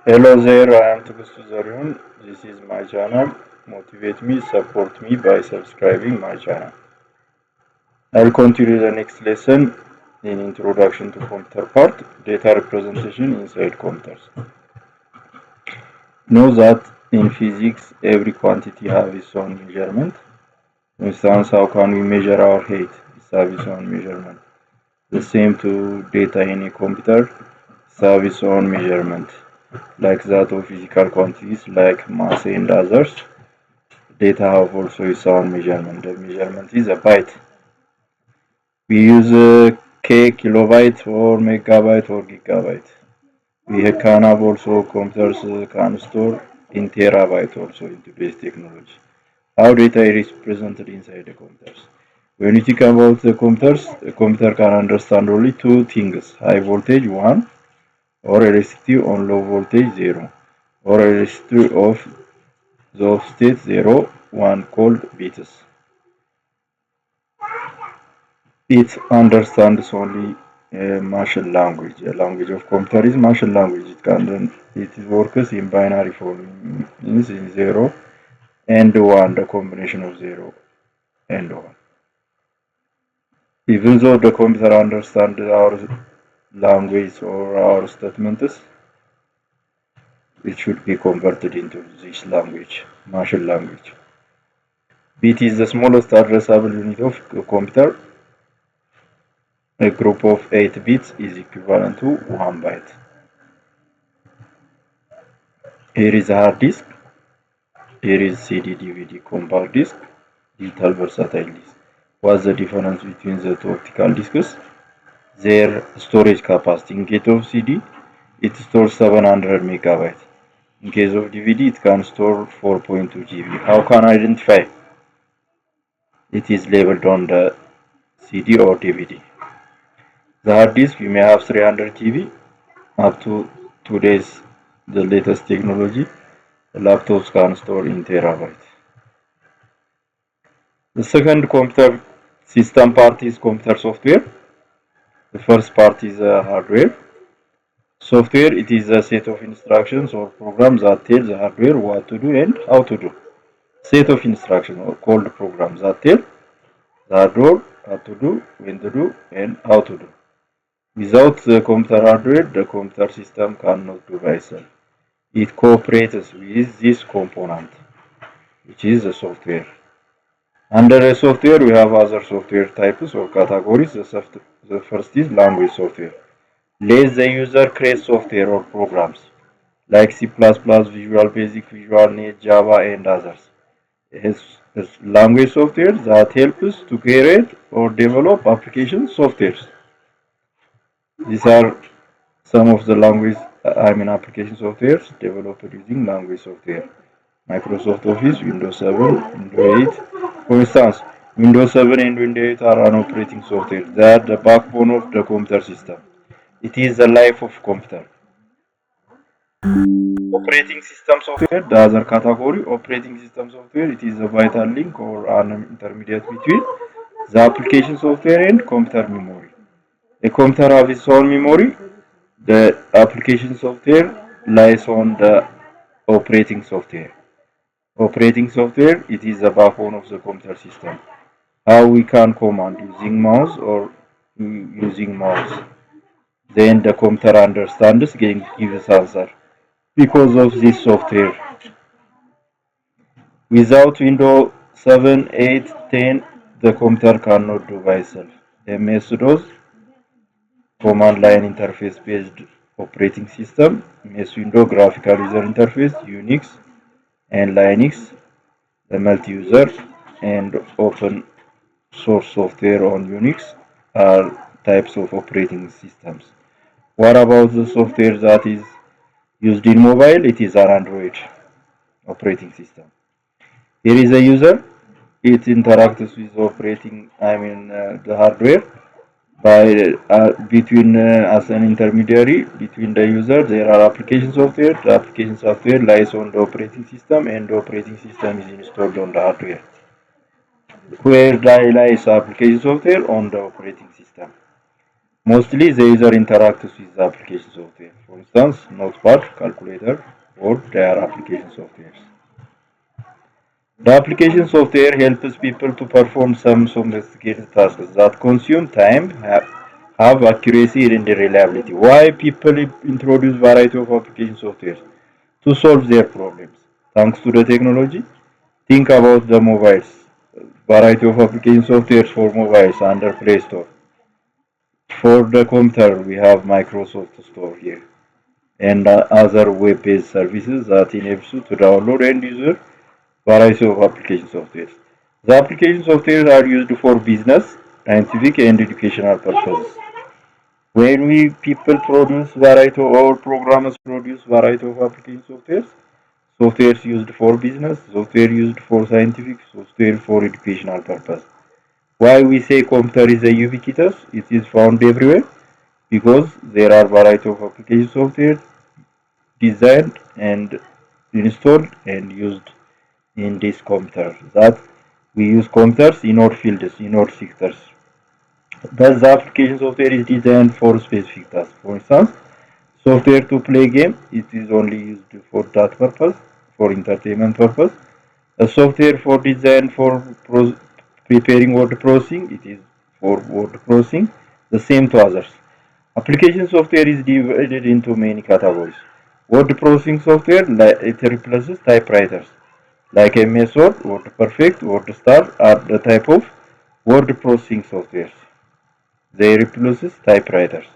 Hello there, I am Tugustu Zariun. This is my channel. Motivate me, support me by subscribing my channel. I'll continue the next lesson in Introduction to Computer part, data representation inside computers. Know that in physics, every quantity has its own measurement. For instance, how can we measure our height? It has its own measurement. The same to data in a computer, it has its own measurement. Like that of physical quantities like mass and others. Data have also its own measurement. The measurement is a byte. We use K kilobyte or megabyte or gigabyte. We can have also computers can store in terabyte also in today's technology. How data is presented inside the computers. When you think about the computers, the computer can understand only two things: high voltage 1 or electricity on low voltage 0 or electricity of the state 0 1 called bits. It understands only machine language. A language of computer is machine language. It works in binary form, means in 0 and 1, the combination of 0 and 1. Even though the computer understands our language or our statements, it should be converted into this language, machine language. Bit is the smallest addressable unit of a computer. A group of 8 bits is equivalent to 1 byte. Here is a hard disk. Here is CD, DVD, compact disc, digital versatile disk. What's the difference between the two optical discs? Their storage capacity. In case of CD, it stores 700 megabytes. In case of DVD, it can store 4.2 GB. How can I identify? It is labeled on the CD or DVD. The hard disk, you may have 300 GB up to today's the latest technology. The laptops can store in terabytes. The second computer system part is computer software. The first part is hardware. Software, it is a set of instructions or programs that tell the hardware what to do and how to do. Set of instructions or called programs that tell the hardware what to do, when to do, and how to do. Without the computer hardware, the computer system cannot do by itself. It cooperates with this component, which is the software. Under the software, we have other software types or categories. The first is language software. Let the user create software or programs like C++, Visual Basic, Visual Net, Java, and others. It's language software that helps to create or develop application softwares. These are some of the application softwares developed using language software. Microsoft Office, Windows 7, Windows 8. For instance, Windows 7 and Windows 8 are an operating software. They are the backbone of the computer system. It is the life of computer. Operating system software, the other category, operating system software, it is a vital link or an intermediate between the application software and computer memory. A computer has its own memory. The application software lies on the operating software. Operating software, it is the backbone of the computer system. How we can command using mouse or using mouse. Then the computer understands and gives answer because of this software. Without Windows 7, 8, 10, the computer cannot do by itself. MS-DOS, command line interface based operating system, MS-Windows graphical user interface, Unix and Linux, the multi-user and open source software on Unix are types of operating systems. What about the software that is used in mobile? It is an Android operating system. Here is a user. It interacts with the hardware by between as an intermediary between the user. There are application software. The application software lies on the operating system, and the operating system is installed on the hardware. Where lies application software on the operating system. Mostly the user interacts with the application software. For instance, Notepad, calculator, or their application softwares. The application software helps people to perform some sophisticated tasks that consume time, have accuracy and reliability. Why people introduce variety of application softwares? To solve their problems. Thanks to the technology, think about the mobiles. Variety of application softwares for mobiles under Play Store. For the computer, we have Microsoft Store here and other web-based services that enables you to download and use variety of application softwares. The application softwares are used for business, scientific, and educational purposes. When we people produce variety or programmers produce variety of application softwares, softwares used for business, software used for scientific, software for educational purpose. Why we say computer is a ubiquitous? It is found everywhere because there are variety of application software designed and installed and used in this computer. That we use computers in all fields, in all sectors. Thus, the application software is designed for specific tasks. For instance, software to play game, it is only used for that purpose, for entertainment purpose. A software for design for preparing word processing, it is for word processing. The same to others. Application software is divided into many categories. Word processing software, it replaces typewriters. Like MS Word, WordPerfect, WordStar are the type of word processing softwares. They replaces typewriters.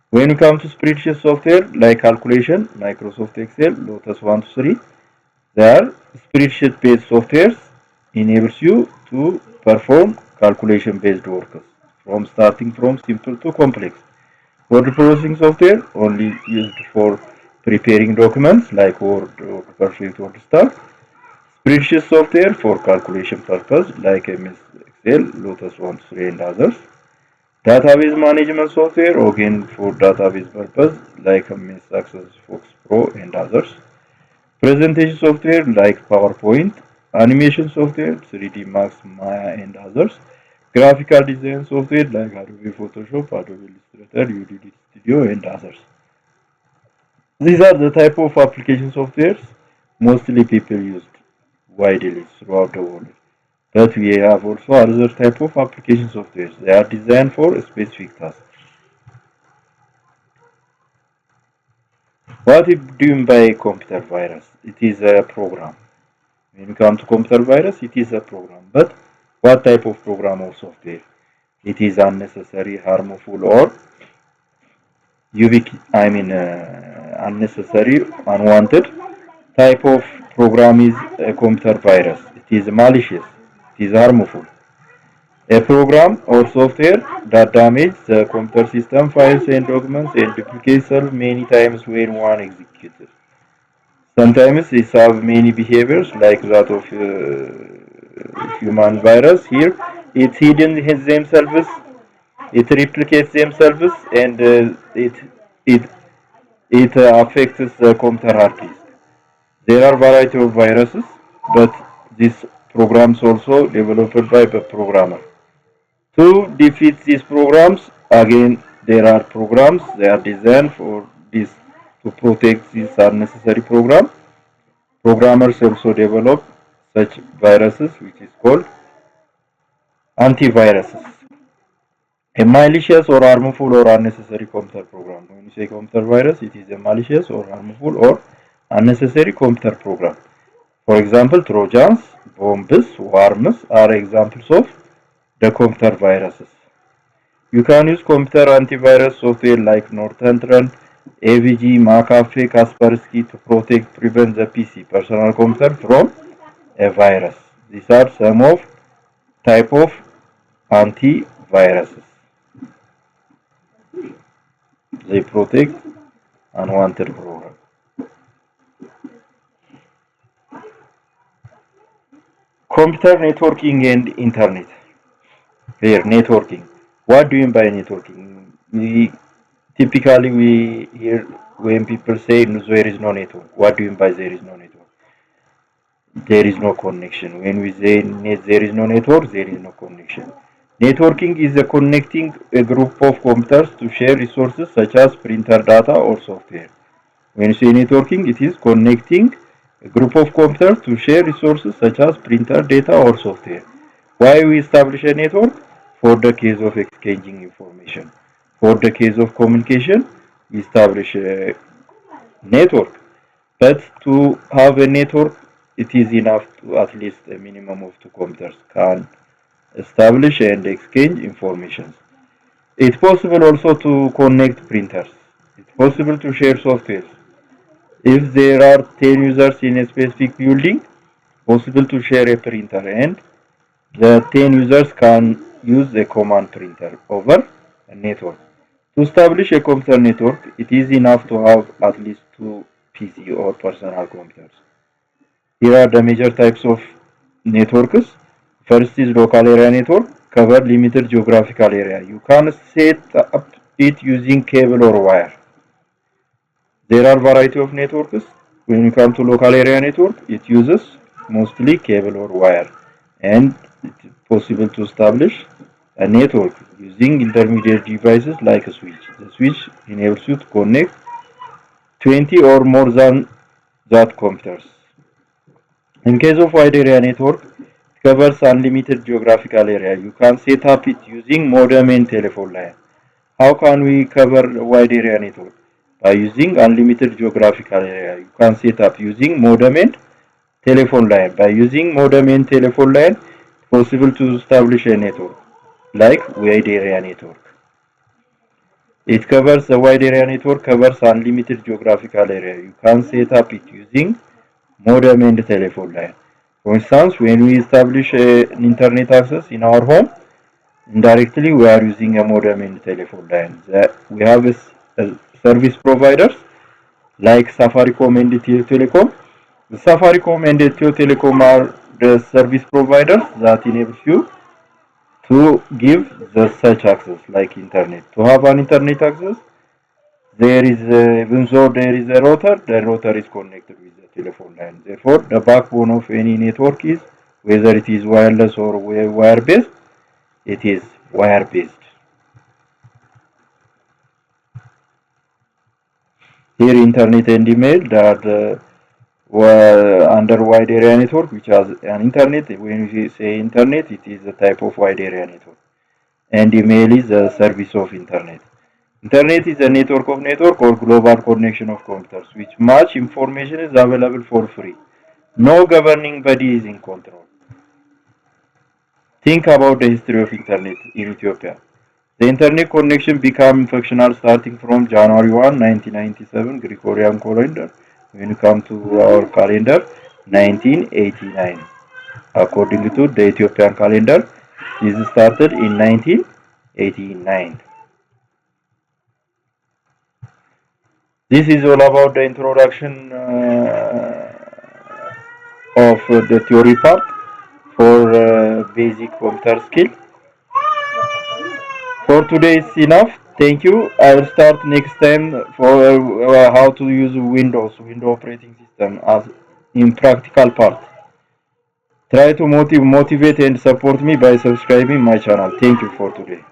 When we come to spreadsheet software like calculation, Microsoft Excel, Lotus 123, they are spreadsheet-based softwares enables you to perform calculation-based works from starting from simple to complex. Word processing software only used for preparing documents like Word, WordPerfect, WordStar. Spreadsheet software for calculation purpose like MS Excel, Lotus 123 and others. Database management software again for database purpose like MS Access, Fox Pro and others. Presentation software like PowerPoint, animation software 3D Max, Maya and others. Graphical design software like Adobe Photoshop, Adobe Illustrator, Udity Studio and others. These are the type of application softwares mostly people use widely throughout the world. But we have also other type of application softwares. They are designed for a specific task. What do you mean by computer virus? It is a program. When we come to computer virus, it is a program. But what type of program or software? It is unnecessary, harmful, or unnecessary, unwanted type of program is a computer virus. It is malicious. It is harmful. A program or software that damages the computer system files and documents and duplicates them many times when one executed. Sometimes these have many behaviors like that of human virus. Here, it's hidden themselves, it replicates themselves, and it affects the computer hard disk. There are variety of viruses, but these programs also developed by the programmer. To defeat these programs, again, there are programs, they are designed for this to protect this unnecessary program. Programmers also develop such viruses, which is called antiviruses. A malicious or harmful or unnecessary computer program. When you say computer virus, it is a malicious or harmful or unnecessary computer program. For example, Trojans, bombs, worms are examples of the computer viruses. You can use computer antivirus software like Northern, AVG, McAfee, Kaspersky to prevent the PC, personal computer, from a virus. These are some of type of antiviruses. They protect unwanted program. Computer networking and internet. Here, networking. What do you mean by networking? Typically we hear when people say there is no network. What do you mean by there is no network? There is no connection. When we say there is no network, there is no connection. Networking is the connecting a group of computers to share resources such as printer data or software. When you say networking, it is connecting a group of computers to share resources such as printer data or software. Why we establish a network? For the case of exchanging information. For the case of communication, we establish a network. But to have a network, it is enough to at least a minimum of two computers can establish and exchange information. It's possible also to connect printers. It's possible to share software. If there are 10 users in a specific building, possible to share a printer and the 10 users can use a command printer over a network. To establish a computer network, it is enough to have at least two PC or personal computers. Here are the major types of networks. First is local area network, cover limited geographical area. You can set up it using cable or wire. There are variety of networks. When you come to local area network, it uses mostly cable or wire, and it is possible to establish a network using intermediate devices like a switch. The switch enables you to connect 20 or more than that computers. In case of wide area network, it covers unlimited geographical area. You can set up it using modem and telephone line. How can we cover wide area network? By using unlimited geographical area. You can set up using modem and telephone line. By using modem and telephone line, it's possible to establish a network like wide area network. It covers the wide area network covers unlimited geographical area. You can set up it using modem and telephone line. For instance, when we establish an internet access in our home, indirectly we are using a modem and telephone line. We have a service providers like Safaricom and Ethio Telecom. The Safaricom and Ethio Telecom are the service providers that enables you to give the such access like internet. To have an internet access, there is even though there is a router, the router is connected with the telephone line. Therefore, the backbone of any network is whether it is wireless or wire based, it is wire based. Here, internet and email are the under wide area network, which has an internet. When we say internet, it is a type of wide area network, and email is a service of internet. Internet is a network of network or global connection of computers, which much information is available for free. No governing body is in control. Think about the history of internet in Ethiopia. The internet connection became functional starting from January 1, 1997, Gregorian calendar. When you come to our calendar, 1989. According to the Ethiopian calendar, this started in 1989. This is all about the introduction of the theory part for basic computer skill. For today it's enough. Thank you. I will start next time for how to use Windows operating system as in practical part. Try to motivate and support me by subscribing my channel. Thank you for today.